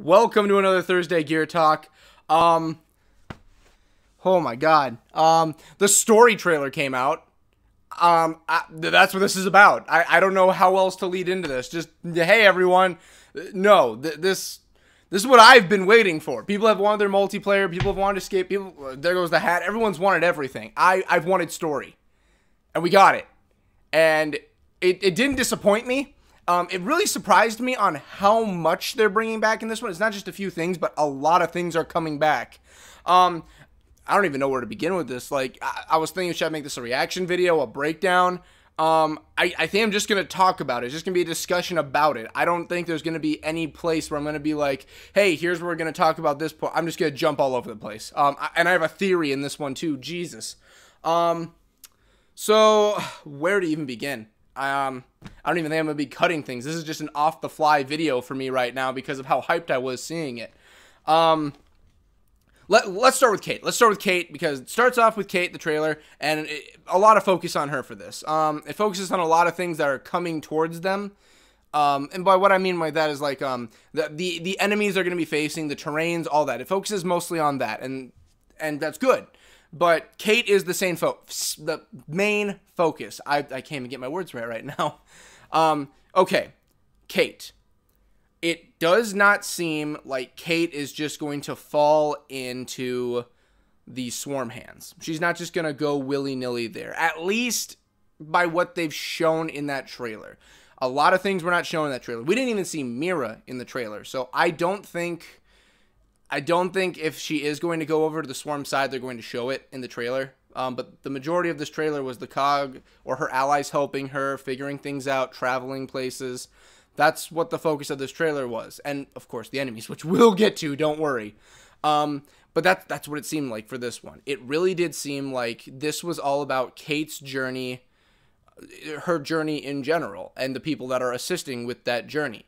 Welcome to another Thursday Gear Talk. Oh my god. The story trailer came out. That's what this is about. I don't know how else to lead into this. Just, hey everyone. No, this is what I've been waiting for. People have wanted their multiplayer. People have wanted escape. People, there goes the hat. Everyone's wanted everything. I've wanted story. And we got it. And it didn't disappoint me. It really surprised me on how much they're bringing back in this one. It's not just a few things, but a lot of things are coming back. I don't even know where to begin with this. Like, I was thinking, should I make this a reaction video, a breakdown? I think I'm just going to talk about it. It's just going to be a discussion about it. I don't think there's going to be any place where I'm going to be like, hey, here's where we're going to talk about this point. I'm just going to jump all over the place. And I have a theory in this one too. Jesus. So where to even begin? I don't even think I'm going to be cutting things. This is just an off-the-fly video for me right now because of how hyped I was seeing it. Let's start with Kait. Let's start with Kait because it starts off with Kait, the trailer, and a lot of focus on her for this. It focuses on a lot of things that are coming towards them. And by what I mean by that is like the enemies they're going to be facing, the terrains, all that. It focuses mostly on that, and that's good. But Kait is the main focus. I can't even get my words right now. Okay, Kait. It does not seem like Kait is just going to fall into the swarm hands. She's not just going to go willy-nilly there, at least by what they've shown in that trailer. A lot of things were not shown in that trailer. We didn't even see Mira in the trailer, so I don't think if she is going to go over to the swarm side, they're going to show it in the trailer. But the majority of this trailer was the COG or her allies helping her, figuring things out, traveling places. That's what the focus of this trailer was. And, of course, the enemies, which we'll get to, don't worry. But that's what it seemed like for this one. It really did seem like this was all about Kait's journey, her journey in general, and the people that are assisting with that journey.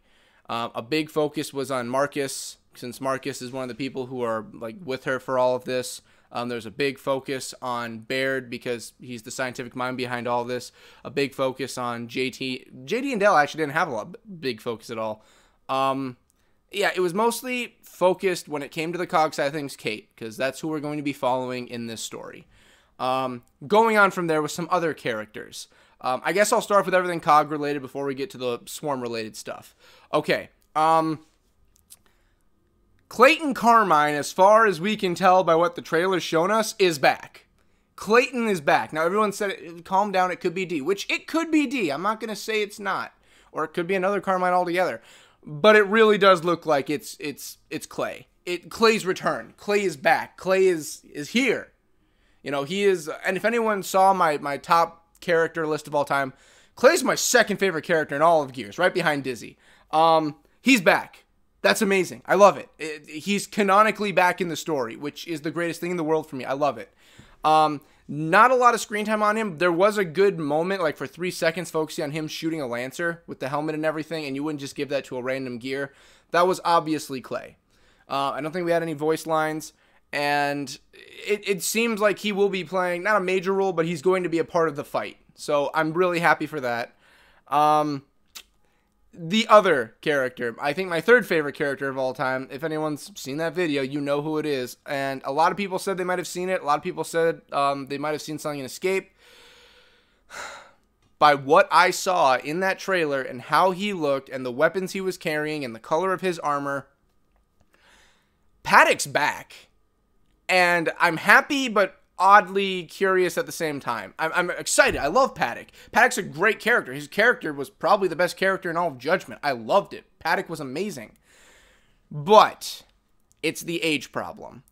A big focus was on Marcus, since Marcus is one of the people who are like with her for all of this. There's a big focus on Baird because he's the scientific mind behind all this. A big focus on JT. JD and Dell actually didn't have a big focus at all. Yeah, it was mostly focused when it came to the COG side of things, Kait, because that's who we're going to be following in this story. Going on from there with some other characters. I guess I'll start with everything COG related before we get to the swarm related stuff. Okay. Clayton Carmine, as far as we can tell by what the trailer's shown us, is back. Clayton is back. Now, everyone said, calm down, it could be D, which it could be D. I'm not going to say it's not. Or it could be another Carmine altogether. But it really does look like it's Clay. Clay's return. Clay is back. Clay is here. You know, he is, and if anyone saw my top character list of all time, Clay's my second favorite character in all of Gears, right behind Dizzy. He's back. That's amazing. I love it. He's canonically back in the story, which is the greatest thing in the world for me. I love it. Not a lot of screen time on him. There was a good moment, like for 3 seconds, focusing on him shooting a Lancer with the helmet and everything, and you wouldn't just give that to a random gear. That was obviously Clay. I don't think we had any voice lines, and it seems like he will be playing, not a major role, but he's going to be a part of the fight. So I'm really happy for that. The other character, I think my third favorite character of all time, if anyone's seen that video, you know who it is. And a lot of people said they might have seen it. A lot of people said they might have seen something in Escape. By what I saw in that trailer and how he looked and the weapons he was carrying and the color of his armor, Paddock's back. And I'm happy, but oddly curious at the same time. I'm excited. I love Paddock. Paddock's a great character. His character was probably the best character in all of Judgment. I loved it. Paddock was amazing. But it's the age problem.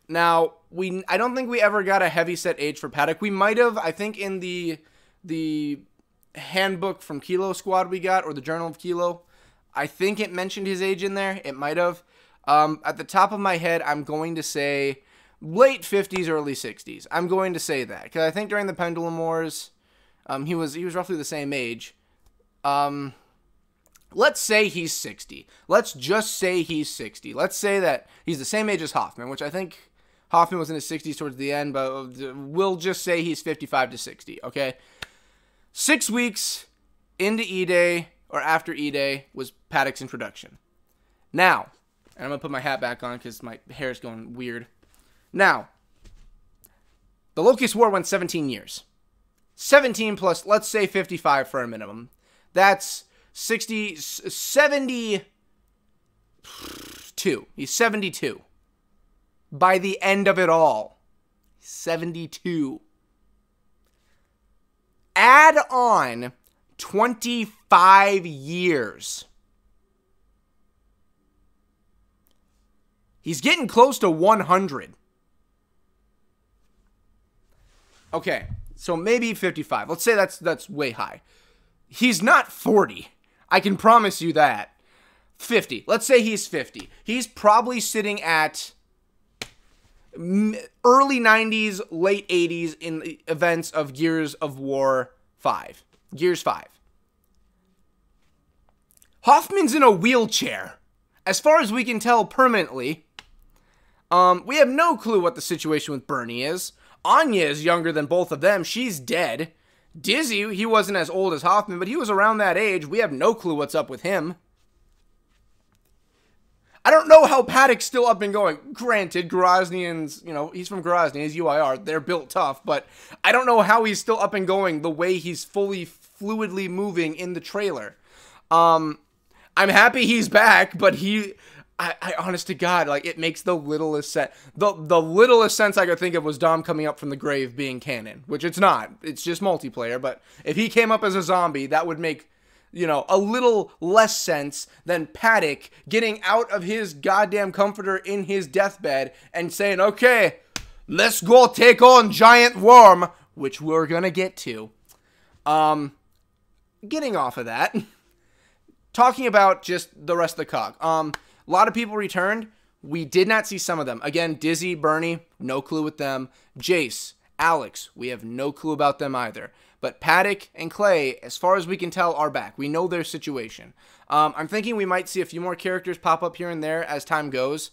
Now, I don't think we ever got a heavy-set age for Paddock. We might have, I think, in the handbook from Kilo Squad we got, or the Journal of Kilo. I think it mentioned his age in there. It might have. At the top of my head, I'm going to say late 50s, early 60s. I'm going to say that because I think during the Pendulum Wars, he was roughly the same age. Let's say he's 60. Let's just say he's 60. Let's say that he's the same age as Hoffman, which I think Hoffman was in his 60s towards the end, but we'll just say he's 55 to 60, okay? 6 weeks into E-Day, or after E-Day, was Paddock's introduction. Now, And I'm going to put my hat back on because my hair is going weird. Now, the Locust War went 17 years. 17 plus, let's say 55 for a minimum. That's 72. He's 72. By the end of it all. 72. Add on 25 years. He's getting close to 100. Okay, so maybe 55. Let's say that's way high. He's not 40. I can promise you that. 50. Let's say he's 50. He's probably sitting at early 90s, late 80s in the events of Gears of War 5. Gears 5. Hoffman's in a wheelchair. As far as we can tell permanently. We have no clue what the situation with Bernie is. Anya is younger than both of them. She's dead. Dizzy, he wasn't as old as Hoffman, but he was around that age. We have no clue what's up with him. I don't know how Paddock's still up and going. Granted, Grozny's, he's from Grozny, he's UIR. They're built tough, but I don't know how he's still up and going the way he's fully fluidly moving in the trailer. I'm happy he's back, but I honest to God, like, it makes the littlest sense. The littlest sense I could think of was Dom coming up from the grave being canon, which it's not. It's just multiplayer, but if he came up as a zombie, that would make, a little less sense than Paddock getting out of his goddamn comforter in his deathbed and saying, okay, let's go take on Giant Worm, which we're gonna get to. Getting off of that, talking about just the rest of the cog. A lot of people returned. We did not see some of them. Again, Dizzy, Bernie, no clue with them. Jace, Alex, we have no clue about them either. But Paddock and Clay, as far as we can tell, are back. We know their situation. I'm thinking we might see a few more characters pop up here and there as time goes.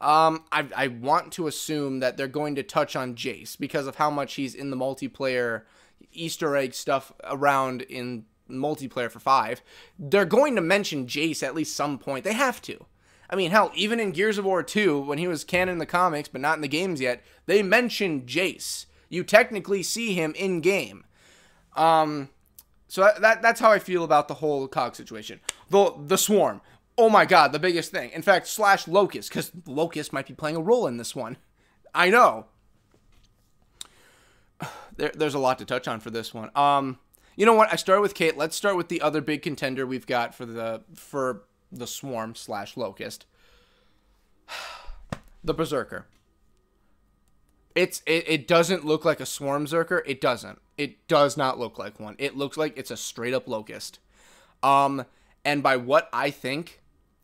I want to assume that they're going to touch on Jace because of how much he's in the multiplayer Easter egg stuff around in multiplayer for 5. They're going to mention Jace at least some point. They have to. I mean, hell, even in Gears of War 2, when he was canon in the comics, but not in the games yet, they mentioned Jace. You technically see him in-game. So that's how I feel about the whole COG situation. The Swarm. Oh my god, the biggest thing. In fact, / Locust, because Locust might be playing a role in this one. I know. There's a lot to touch on for this one. You know what? I started with Kait. Let's start with the other big contender we've got for the Swarm / Locust. The Berserker. It doesn't look like a Swarm Zerker. It doesn't. It does not look like one. It looks like it's a straight up Locust. And by what I think,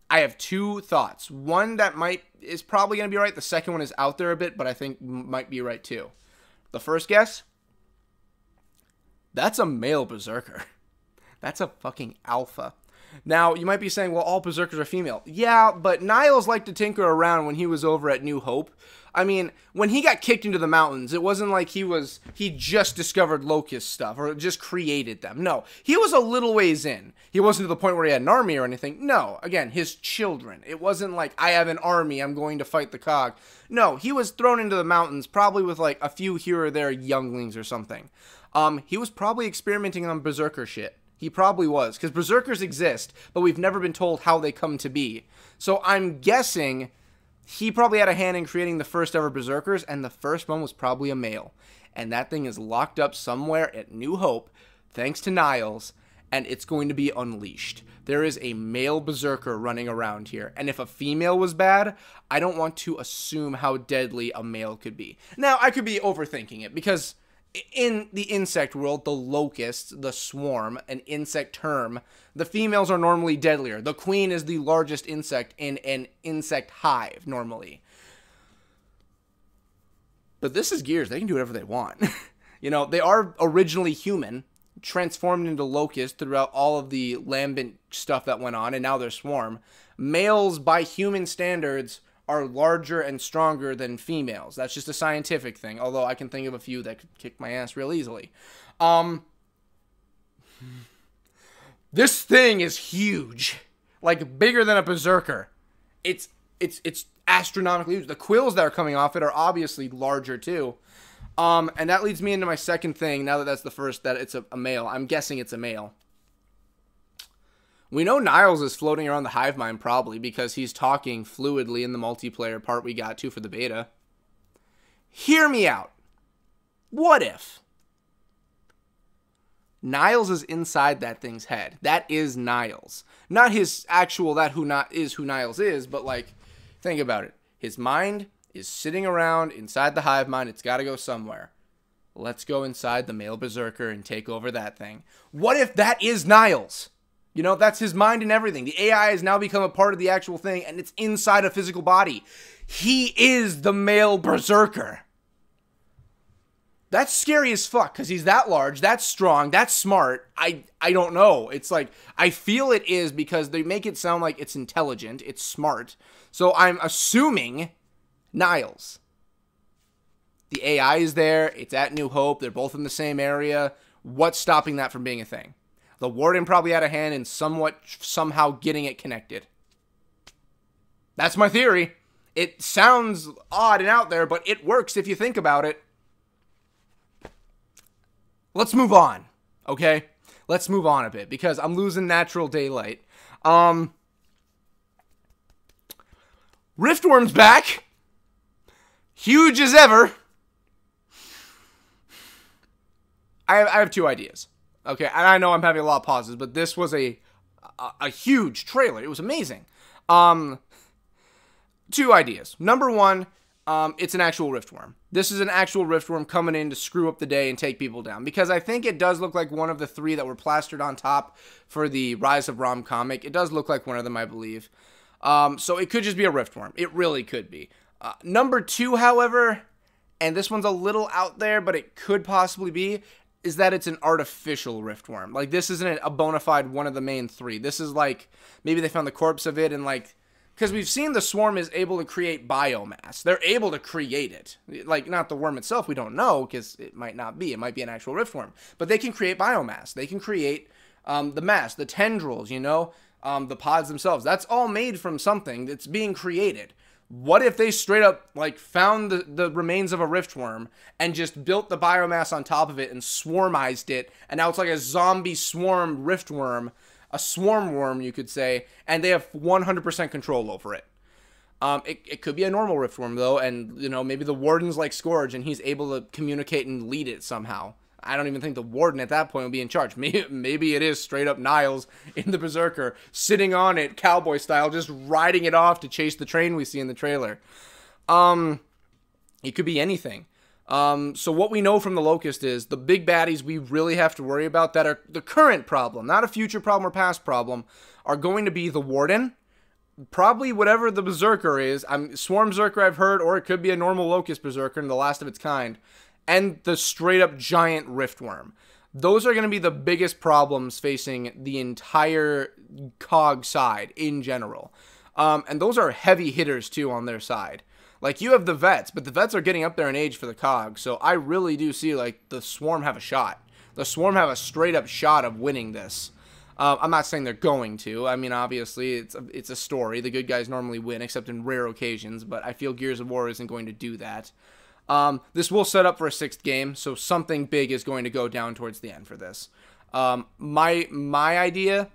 I have 2 thoughts. One that is probably going to be right. The second one is out there a bit, but I think might be right too. The first guess, that's a male Berserker. That's a fucking alpha. Now, you might be saying, well, all Berserkers are female. Yeah, but Niles liked to tinker around when he was over at New Hope. I mean, when he got kicked into the mountains, it wasn't like he just discovered Locust stuff or just created them. No, he was a little ways in. He wasn't to the point where he had an army or anything. No, again, his children. It wasn't like, I have an army, I'm going to fight the COG. No, he was thrown into the mountains probably with like a few here or there younglings or something. He was probably experimenting on Berserker shit. He probably was, because Berserkers exist, but we've never been told how they come to be. So I'm guessing he probably had a hand in creating the first ever Berserkers, and the first one was probably a male. And that thing is locked up somewhere at New Hope, thanks to Niles, and it's going to be unleashed. There is a male Berserker running around here, and if a female was bad, I don't want to assume how deadly a male could be. Now, I could be overthinking it, because in the insect world, the Locusts, the Swarm, an insect term, the females are normally deadlier. The queen is the largest insect in an insect hive, normally. But this is Gears. They can do whatever they want. They are originally human, transformed into locusts throughout all of the lambent stuff that went on, and now they're Swarm. Males, by human standards, are larger and stronger than females. That's just a scientific thing, although I can think of a few that could kick my ass real easily. This thing is huge. Like, bigger than a Berserker. It's it's astronomically huge. The quills that are coming off it are obviously larger too. And that leads me into my second thing. Now that that's the first, that it's a male. I'm guessing it's a male. We know Niles is floating around the hive mind probably because he's talking fluidly in the multiplayer part we got to for the beta. Hear me out. What if Niles is inside that thing's head? That is Niles. Not his actual, who Niles is, but like, think about it. His mind is sitting around inside the hive mind. It's got to go somewhere. Let's go inside the male berserker and take over that thing. What if that is Niles? You know, that's his mind and everything. The AI has now become a part of the actual thing, and it's inside a physical body. He is the male berserker. That's scary as fuck, because he's that large, that's strong, that's smart. I don't know. It's like, I feel it is because they make it sound like it's intelligent, it's smart. So I'm assuming Niles. The AI is there, it's at New Hope, they're both in the same area. What's stopping that from being a thing? The Warden probably had a hand in somehow getting it connected. That's my theory. It sounds odd and out there, but it works if you think about it. Let's move on, okay? Let's move on a bit, because I'm losing natural daylight. Riftworms back. Huge as ever. I have two ideas. Okay, and I know I'm having a lot of pauses, but this was a huge trailer. It was amazing. Two ideas. Number one, it's an actual Riftworm. This is an actual Riftworm coming in to screw up the day and take people down. Because I think it does look like one of the three that were plastered on top for the Rise of Rom comic. It does look like one of them, I believe. So it could just be a Riftworm. It really could be. Number two, however, and this one's a little out there, but it could possibly be, is that it's an artificial Riftworm. Like, this isn't a bona fide one of the main three. This is like, maybe they found the corpse of it and like, because we've seen the Swarm is able to create biomass. They're able to create it. Like, not the worm itself, we don't know, because it might not be. It might be an actual Riftworm. But they can create biomass. They can create the mass, the tendrils, you know, the pods themselves. That's all made from something that's being created. What if they straight up, like, found the remains of a Riftworm and just built the biomass on top of it and swarmized it, and now it's like a zombie swarm Riftworm, a swarm worm, you could say, and they have 100% control over it. It could be a normal Riftworm, though, and, you know, maybe the Warden's like Scourge, and he's able to communicate and lead it somehow. I don't even think the Warden at that point will be in charge. Maybe it is straight up Niles in the Berserker, sitting on it, cowboy style, just riding it off to chase the train we see in the trailer. It could be anything. So what we know from the Locust is the big baddies we really have to worry about that are the current problem, not a future problem or past problem, are going to be the Warden, probably whatever the Berserker is. Swarm Berserker I've heard, or it could be a normal Locust Berserker and the last of its kind, and the straight up giant Riftworm. Those are going to be the biggest problems facing the entire COG side in general. And those are heavy hitters too on their side. Like, you have the vets, but the vets are getting up there in age for the COG, so I really do see, like, the Swarm have a shot. The Swarm have a straight-up shot of winning this. I'm not saying they're going to. I mean, obviously, it's a story. The good guys normally win, except in rare occasions, but I feel Gears of War isn't going to do that. This will set up for a 6th game, so something big is going to go down towards the end for this. My idea...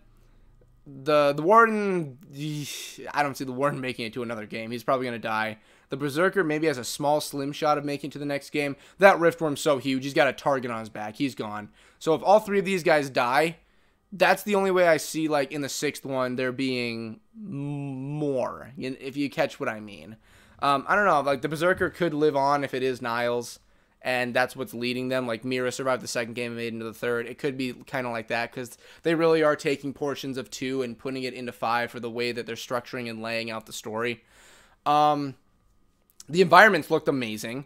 The Warden... I don't see the Warden making it to another game. He's probably going to die. The Berserker maybe has a small, slim shot of making it to the next game. That Riftworm's so huge, he's got a target on his back. He's gone. So if all three of these guys die, that's the only way I see, like, in the 6th one, there being more, if you catch what I mean. I don't know. Like, the Berserker could live on if it is Niles, and that's what's leading them. Like, Mira survived the 2nd game and made it into the 3rd. It could be kind of like that, because they really are taking portions of 2 and putting it into 5 for the way that they're structuring and laying out the story. The environments looked amazing,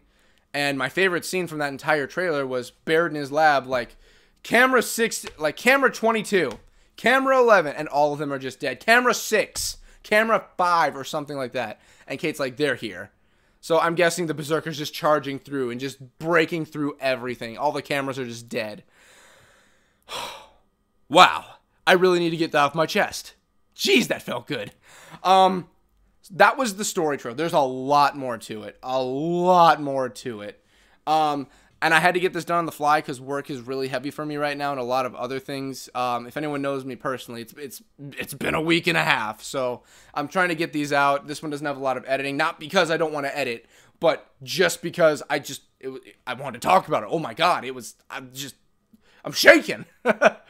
and my favorite scene from that entire trailer was Baird in his lab, like, camera 6, like, camera 22, camera 11, and all of them are just dead. Camera 6, camera 5, or something like that. And Kate's like, they're here. So I'm guessing the Berserker's just charging through and just breaking through everything. All the cameras are just dead. Wow. I really need to get that off my chest. Jeez, that felt good. that was the story trove. There's a lot more to it. A lot more to it. And I had to get this done on the fly because work is really heavy for me right now and a lot of other things. If anyone knows me personally, it's been a week and a half. So I'm trying to get these out. This one doesn't have a lot of editing. Not because I don't want to edit, but just because I wanted to talk about it. Oh my God. I'm shaking. But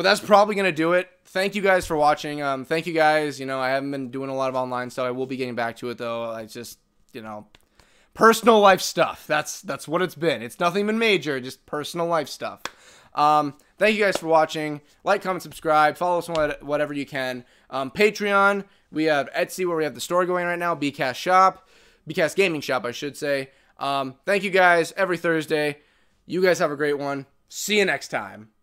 that's probably going to do it. Thank you guys for watching. Thank you guys. You know, I haven't been doing a lot of online stuff. I will be getting back to it though. I just, you know, personal life stuff. That's what it's been. It's nothing been major, just personal life stuff. Thank you guys for watching. Like, comment, subscribe. Follow us on whatever you can. Patreon. We have Etsy where we have the store going right now. BCast Shop. BCast Gaming Shop, I should say. Thank you guys every Thursday. You guys have a great one. See you next time.